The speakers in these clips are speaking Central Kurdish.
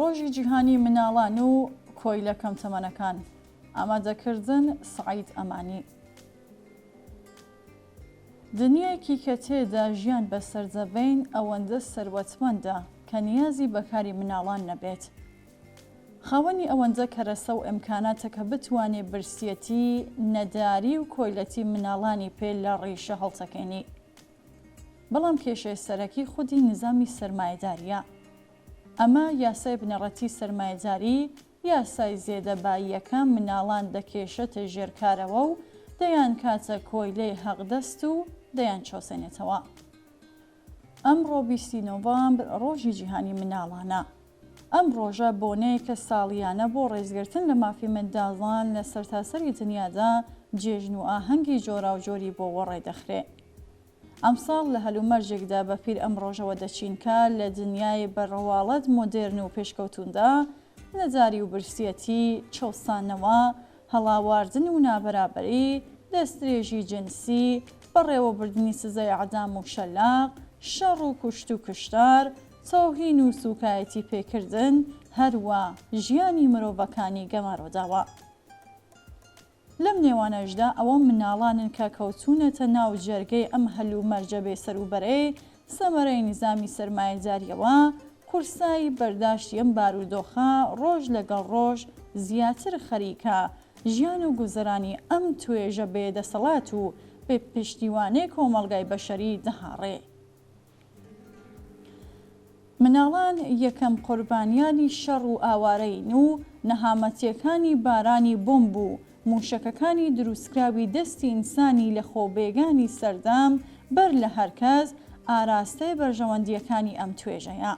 ڕۆژی جیهانی مناڵان و کۆیلە کەمتەمەنەکان. ئامادەکردن سعید ئەمانی. دنیایەکی کە تێدا ژیان بەسەرجەبەین ئەوەندە سەروەتمەندە کە نیازی بەکاری مناڵان نەبێت. خاوەنی ئەوەندە کەرەسە و ئیمکاناتە کە بتوانێت برسیەتی، نەداری و کۆیلەتی مناڵانی پێ لە ڕیشە هەڵسەکەینی. بەڵام کێشەی سەرەکی خودی نظامی سەرمایەداریە. ئەمە یاسای بنەڕەتی سەرمایەداری، یاسای زێدەباییەکە مناڵان دەکێشێتە ژێرکارەوە و دەیان کاتە کۆیلەی حەقدەست و دەیان چۆسێنێتەوە. ئەمڕۆ 20 نۆڤەمبر ڕۆژی جیهانی مناڵانە. ئەم ڕۆژە بۆنەیەکە ساڵیانە بۆ ڕێزگرتن لە مافی منداڵان لە سەرتاسەری دنیادا جێژن و ئاهەنگی جۆراوجۆری بۆ وەڕێدەخرێ. ئەمساڵ لە هەلومەرجێکدا بەپیر ئەم ڕۆژەوە دەچینکە لە دنیای بەڕەواڵەت مۆدێرن و پێشکەوتوندا نەجاری و برسیەتی، چەوسانەوە، هەڵاواردن و نابەرابەری، دەستدرێژی جنسی، بەڕێوەبردننی سزای عەدام و شەلاق، شەڕ و کوشت و کشتار، تۆهین و سوکایەتی پێکردن، هەروە ژیانی مرۆڤەکانی گەمارۆداوە. لەم نێوانەشدا ئەوە مناڵانن کە کەوتونەتە ناو جەرگەی ئەم هەلومەرجە بێسەروبەرەی سەمەرەی نظامی سەرمایەداریەوە، قورسایی بەرداشتی ئەم بارودۆخە ڕۆژ لەگەڵ ڕۆژ زیاتر خەریکە ژیان و گوزەرانی ئەم توێژە بێدەسەڵات و بێ پشتیوانەی کۆمەڵگای بەشەری دەهاڕێ. مناڵان یەکەم قوربانیانی شەڕ و ئاوارەین و نەهامەتیەکانی بارانی بۆمب و موشەکەکانی دروستکراوی دەستی ئینسانی لە خۆبێگانی سەردام بەر لە هەرکەس ئاراستەی بەرژەوەندیەکانی ئەم توێژەیە.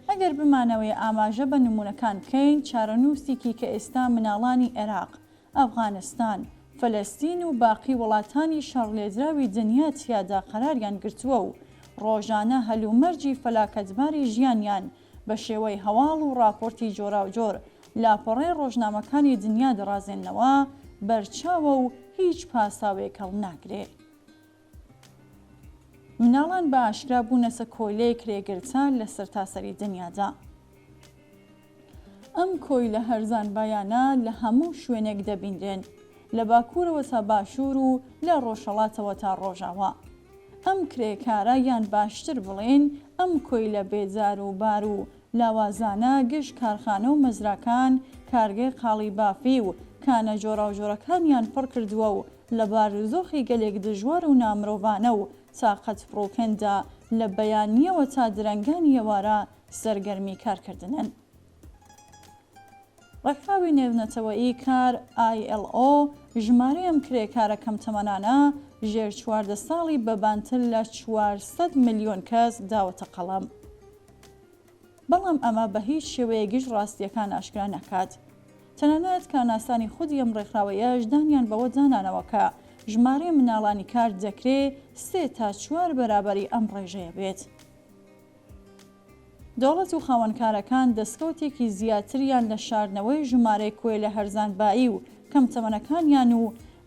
ئەگەر بمانەوەی ئاماژە بە نمونونەکان بکەین، چارەنووسێکی کە ئێستا مناڵانی عێراق، ئەفغانستان، فەلەستین و باقی وڵاتانی شەڕلێدراوی دنیا تیادا قەراریان گرتووە و ڕۆژانە هەلومەرجی فەلاکەتباری ژیانیان بە شێوەی هەواڵ و راپۆرتی جۆراوجۆر لاپەڕەی ڕۆژنامەکانی دنیا دەڕازێنەوە، بەرچاوە و هیچ پاساوێک هەڵ ناگرێ. مناڵان بە ئاشکرا بوونەتە کۆیلەی کرێگرتان لە سەرتاسەری دنیادا. ئەم کۆیلە هەرزانبایانە لە هەموو شوێنێک دەبینرێن، لە باکوورەوە تا باشوور و لە ڕۆژهەڵاتەوە تا ڕۆژاوە. ئەم کرێکارە یان باشتر بڵێن ئەم کۆیلە بێجار و بار و لاوازانە گشت کارخانە و مەزراکان، کارگەی قاڵی بافی و کانە جۆراوجۆرەکانیان پڕ کردووە و لە بارودۆخی گەلێک دژوار و نامرۆڤانە و تاقەت فڕۆکەندا لە بەیانیەوە تا درەنگانی ئێوارە سەرگەرمی کارکردنن. ڕێکخراوی نێونەتەوەیی کار ILO ژمارەی ئەم کرێکارە کەمتەمەنانە ژێر 14 ساڵی بەبانتر لە 400 ملیۆن کەس داوەتە قەڵەم. بەڵام ئەمە بە هیچ شێوەیەکیش ڕاستیەکان ئاشکرا نەکات. تەنانەت کارناسانی خودی ئەم ڕێکخراوەیەش دانیان بەوە دانانەوە کە ژمارەی مناڵانی کار دەکرێت 3 تا 4 بەرابەری ئەم ڕێژەیە بێت. دەوڵەت و خاوەنکارەکان دەستکەوتێکی زیاتریان لە شاردنەوەی ژمارەی کۆیلە هەرزانبایی و کەمتەمەنەکانیان و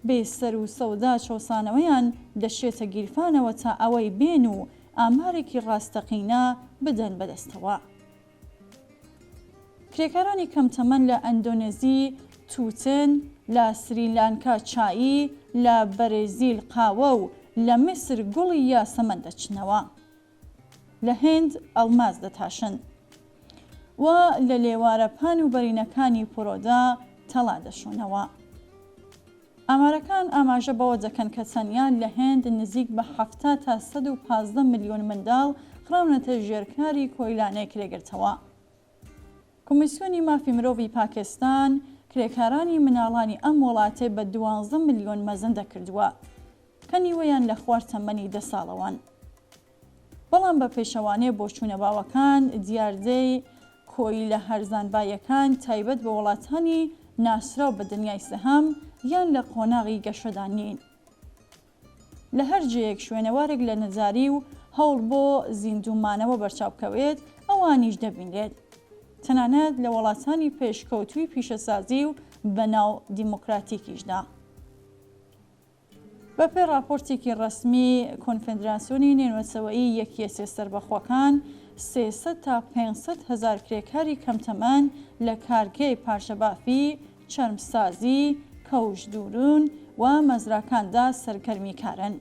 بێسەر و سەودا چۆسانەوەیان دەشێتە گیرفانەوە تا ئەوەی بێن و ئامارێکی ڕاستەقینە بدەن بەدەستەوە. کرێکارانی کەمتەمەن لە ئەندۆنێزی تووتن، لە سریلانکا چایی، لە بەرێزیل قاوە و لە میسر گوڵی یاسەمەند دەچنەوە. لە هێند ئەڵماس دەتاشن و لە لێوارە پان و بەرینەکانی پۆرۆدا تەڵا دەشۆنەوە. ئامارەکان ئاماژە بەوە دەکەن کە تەنیا لە هێند نزیک بە 70 تا 115 ملیۆن منداڵ خراونەتە ژێرکاری کۆیلانەی کرێگرتەوە. کۆمیسیۆنی مافی مرۆڤی پاکستان کرێکارانی مناڵانی ئەم وڵاتەی بە 12 ملیۆن مەزن دەکردووە کە نیوەیان لە خوار تەمەنی 10 ساڵەوەن. بەڵام بە پێشەوانێ بۆ چوونەباوەکان دیاردەی کۆیلە هەرزانبایەکان تایبەت بە وڵاتانی ناسراو بە دنیای سەهەم یان لە قۆناغی گەشەدا نین. لە هەر جەیەک شوێنەوارێک لە نەجاری و هەوڵ بۆ زیندومانەوە بەرچاوکەوێت ئەوانیش دەبینرێت، تەنانەت لە وڵاتانی پێشکەوتووی پیشەسازی و بەناو دیموکراتیکیشدا. بەپێی راپۆرتێکی ڕەسمی کۆنفێدراسیۆنی نێونەتەوەیی یەکێتی سەربەخۆکان، 300 تا 500 هزار کرێکاری کەمتەمەن لە کارگەی پارچەبافی، چەرمسازی، کەوژدورون و مەزراکاندا سەرگەرمی کارن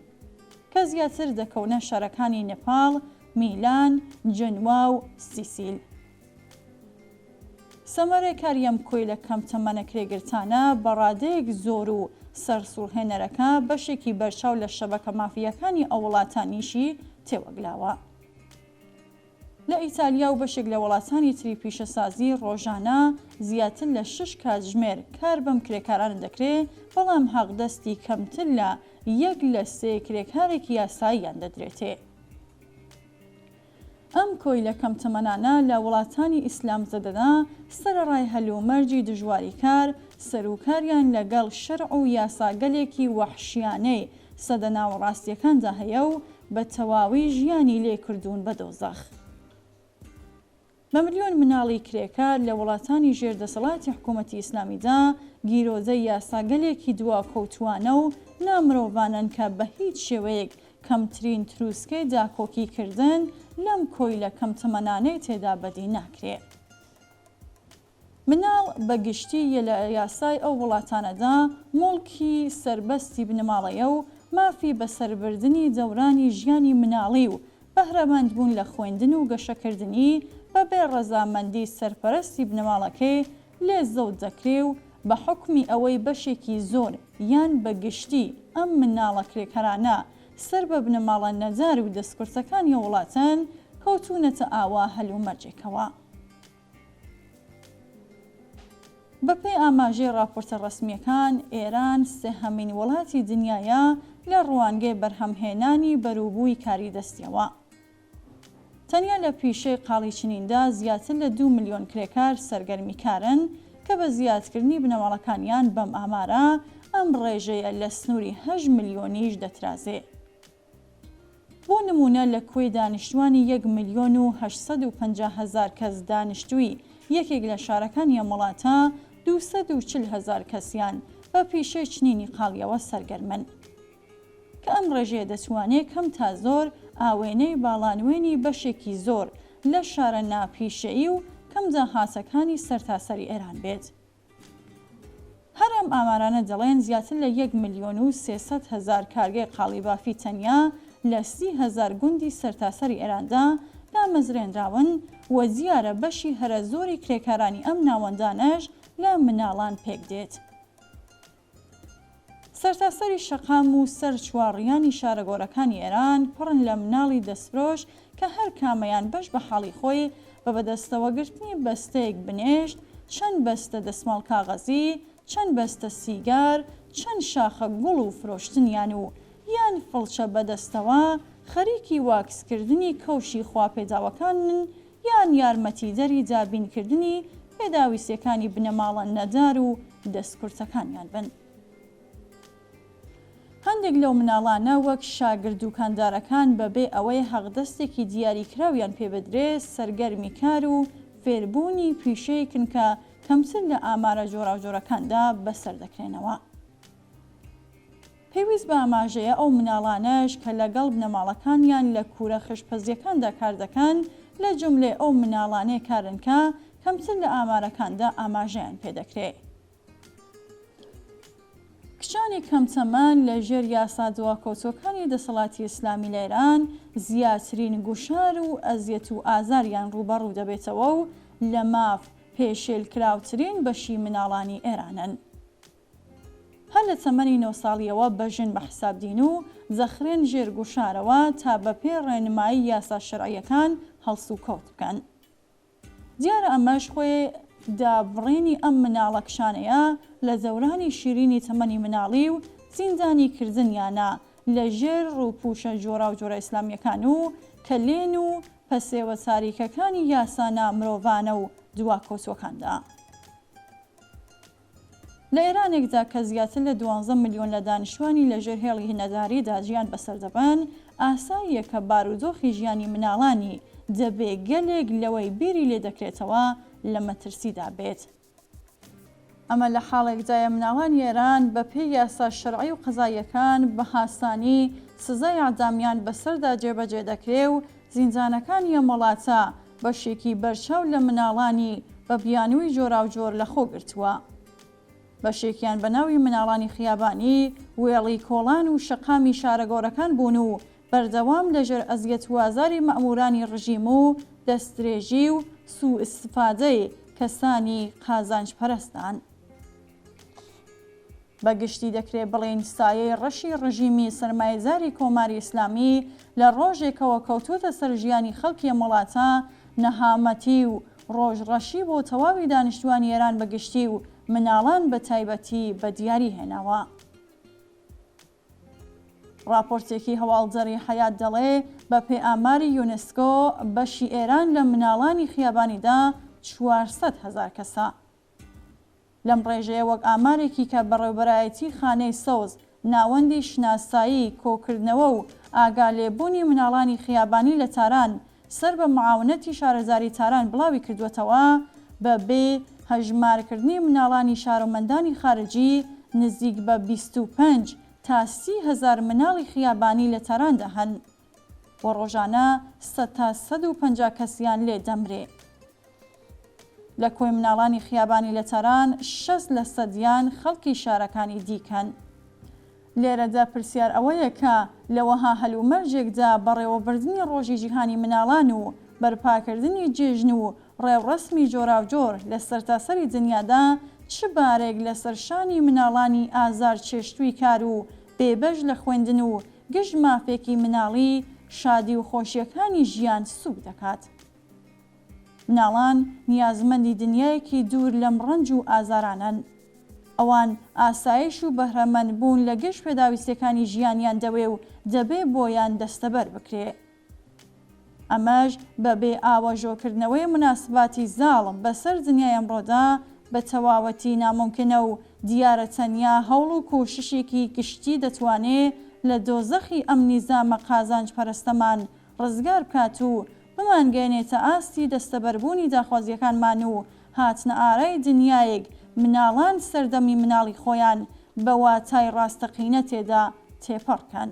کە زیاتر دەکەونە شارەکانی نێپاڵ، میلان، جنوا و سیسیل. سەمەرەی کاری ئەم کۆیلە کەمتەمەنە کرێگرتانە بە ڕادەیەک زۆر و سەرسوڕهێنەرەکە بەشێکی بەرچاو لە شەبەکە مافیەکانی ئەو وڵاتانیشی تێوەگلاوە. لە ئیتالیا و بەشێک لە وڵاتانی تری پیشەسازی ڕۆژانە زیاتر لە 6 کاتژمێر کار بەم کرێکارانە دەکرێت، بەڵام حەقدەستی کەمتر لە 1 لە 3 کرێکارێکی یاساییان دەدرێتێ. ئەم کۆیلە کەمتەمەنانە لە وڵاتانی ئیسلام زەدەدا سەرەڕای هەلومەرجی دژواری کار، سەرۆکاریان لەگەڵ شەرع و یاساگەلێکی وەحشیانەی سەدە ناوەڕاستیەکاندا هەیە و بە تەواوی ژیانی لێ کردوون بە دۆزەخ. بە ملیۆن مناڵی کرێکار لە وڵاتانی ژێردەسەڵاتی حکوومەتی ئیسلامیدا گیرۆزەی یاساگەلێکی دواکەوتوانە و نامرۆڤانن کە بە هیچ شێوەیەک کەمترین تروسکەی داکۆکیکردن لەم کۆیلە کەمتەمەنانەی تێدا بەدی ناکرێت. مناڵ بە گشتی لە یاسای ئەو وڵاتانەدا مڵکی سربەستی بنەماڵەیە و مافی بەسەربردنی دەورانی ژیانی مناڵی و بەهرەمەندبوون لە خوێندن و گەشەکردنی بەبێ ڕەزامەندی سەرپەرستی بنەماڵەکەی لێ زەوت دەکرێ و بە حکمی ئەوەی بەشێکی زۆر یان بە گشتی ئەم مناڵە کرێکەرانە سەر بە بنەماڵە نەجار و دەستکورتەکانی وڵاتەن کەوتونەتە ئاوا هەلومەرجێکەوە. بەپێی ئاماژەی راپۆرتە ڕەسمیەکان، ئێران سێهەمین وڵاتی دنیاە لە ڕوانگەی بەرهەمهێنانی بەرووبووی کاری دەستیەوە. تەنیا لە پیشەی قاڵی چنیندا زیاتر لە 2 ملیۆن کرێکار سەرگەرمی کارن کە بە زیادکردنی بنەماڵەکانیان بەم ئامارە ئەم ڕێژەیە لە سنووری 8 ملیۆنیش دەترازێ. بۆ نمونە لە کوێی دانیشتوانی 1,850,000 کەس دانیشتووی یەکێک لە شارەکانی ئەم وڵاتە 240,000 کەسیان بە پیشەی چنینی قاڵیەوە سەرگەرمن کە ئەم ڕێژەیە دەتوانێت کەم تا زۆر ئاوێنەی باڵانوێنی بەشێکی زۆر لە شارە ناپیشەیی و کەم داهاتەکانی سەرتاسەری ئێران بێت. هەر ئەم ئامارانە دەڵێن زیاتر لە 1,300,000 کارگەی قاڵیبافی تەنیا لە 30,000 گوندی سەرتاسەری ئێراندا دامەزرێنراون و دیارە بەشی هەرە زۆری کرێکارانی ئەم ناوەندانەش لە مناڵان پێک دێت. سەرتاسەری شەقام و سەر چوارڕیانی شارەگۆڕەکانی ئێران پڕن لە مناڵی دەستفرۆش کە هەر کامەیان بەش بە حاڵی خۆی بە بەدەستەوەگرتنی بەستەیەک بنێشت، چەند بەستە دەسماڵ کاغەزی، چەند بەستە سیگار، چەند شاخە گوڵ و فرۆشتنیان و یان فڵچە بەدەستەوە خەریکی واکسکردنی کەوشی خواپێداوەکانن یان یارمەتیدەری دابینکردنی پێداویستیەکانی بنەماڵە نەدار و دەستکورتەکانیان بن. هەندێک لەو مناڵانە وەک شاگرد و کاندارەکان بەبێ ئەوەی حەقدەستێکی دیاریکراویان پێبدرێت سەرگەرمی کار و فێربوونی پیشەیەکن کە کەمتر لە ئامارە جۆراوجۆرەکاندا بەسەر دەکرێنەوە. پێویست بە ئاماژەیە ئەو مناڵانەش کە لەگەڵ بنەماڵەکانیان لە کوورە خشپەزیەکاندا کار دەکەن لە جملێ ئەو مناڵانەی کارن کە کەمتر لە ئامارەکاندا ئاماژەیان پێدەکرێت. کچانی کەمتەمەن لە ژێر یاسا دواکەوتۆکانی دەسەڵاتی ئیسلامی لە ئێران زیاترین گوشار و ئەزیەت و ئازاریان ڕوبەڕوو دەبێتەوە و لە ماف پێشێلکراوترین بەشی مناڵانی ئێرانن. هەر لە تەمەنی 9 ساڵیەوە بەژن بە حسابدین و جەخرێن ژێر گوشارەوە تا بەپێ ڕێنمایی یاسا شەرعیەکان هەڵس و کەوت بکەن. دیارە ئەمەش خۆی دابڕێنی ئەم مناڵە کشانەیە لە دەورانی شیرینی تەمەنی مناڵی و زیندانی کردنیانە لە ژێر ڕووپوشە جۆرا و جۆرە ئیسلامیەکان و کە لێن و پەسێوە تاریکەکانی یاسانە مرۆڤانە و دواکەوتوەکاندا. لە ئێرانێکدا کە زیاتر لە 12 ملیۆن لە دانیشتوانی لە ژێر هێڵی هینەداریدا ژیان بەسەر دەبن، ئاساییە کە بارودۆخی ژیانی مناڵانی دەبێ گەلێک لەوەی بیری لێ دەکرێتەوە لە مەترسیدا بێت. ئەمە لە حاڵێکدایە مناڵانی ئێران بە پێی یاسا شەرعی و قەزاییەکان بە هاسانی سزای ئەعدامیان بەسەردا جێبەجێ دەکرێ و زیندانەکانی ئەم وڵاتە بەشێکی بەرچاو لە مناڵانی بە بیانووی جۆراوجۆر لەخۆ گرتووە. بەشێکیان بە ناوی مناڵانی خیابانی، وێڵی کۆڵان و شەقامی شارەگۆڕەکان بوون و بەردەوام لەژێر ئەزیەت و ئازاری مەئمورانی ڕژیم و دەستدرێژی و سوء ئیستیفادەی کەسانی قازانج پەرستان. بەگشتی دەکرێت بڵێن سایەی ڕەشی ڕژیمی سەرمایەداری کۆماری ئیسلامی لە ڕۆژێکەوە کەوتووەتە سەر ژیانی خەڵکی ئەم وڵاتە نەهامەتی و ڕۆژڕەشی بۆ تەواوی دانیشتوانی ئێران بەگشتی و مناڵان بە تایبەتی بە دیاری هێناوە. راپۆرتێکی هەواڵدەری حەیات دەڵێ بە پێی ئاماری یونسکۆ بەشی ئێران لە مناڵانی خیابانیدا 400,000 کەسە. لەم ڕێژەیە وەک ئامارێکی کە بەڕێوەبەرایەتی خانەی سەوز ناوەندی شناسایی کۆکردنەوە و ئاگالێبوونی مناڵانی خیابانی لە تاران سەر بە معاونەتی شارەزاری تاران بڵاوی کردوێتەوە بە بێ هەژمارکردنی مناڵانی شارۆمەندانی خارجی نزیک بە 25 تا 30,000 مناڵی خیابانی لە تاراندا هەن و ڕۆژانە 100 تا 150 کەسیان لێ دەمرێ. لە کۆی مناڵانی خیابانی لە تاران 60% خەڵکی شارەکانی دیکەن. لێرەدا پرسیار ئەوەیە کە لەوەها هەلومەرجێکدا بەڕێوەبردننی ڕۆژی جیهانی مناڵان و بەرپاکردنی جێژن و ڕێوڕەسمی جۆراوجۆر لە سەرتاسەری دنیادا چ بارێک لەسەر شانی مناڵانی ئازار چێشتووی کار و بێبەش لە خوێندن و گشت مافێکی مناڵی شادی و خۆشیەکانی ژیان سوک دەکات. مناڵان نیازمەندی دنیایەکی دوور لەم ڕەنج و ئازارانن. ئەوان ئاسایش و بەهرەمەند بوون لە گشت پێداویستەکانی ژیانیان دەوێ و دەبێ بۆیان دەستەبەر بکرێ. ئەمەش بەبێ ئاوەژۆکردنەوەی مناسباتی زاڵم بەسەر دنیای ئەمڕۆدا بە تەواوەتی ناممکنە و دیارە تەنیا هەوڵ و کۆششێکی گشتی دەتوانێت لە دۆزەخی ئەم نیزامە قازانج پەرستەمان ڕزگار بکات و بمانگەێنێتە ئاستی دەستەبەربوونی داخوازیەکانمان و هاتنە ئارای دنیایەک مناڵان سەردەمی مناڵی خۆیان بە واتای ڕاستەقینە تێدا تێپەڕکەن.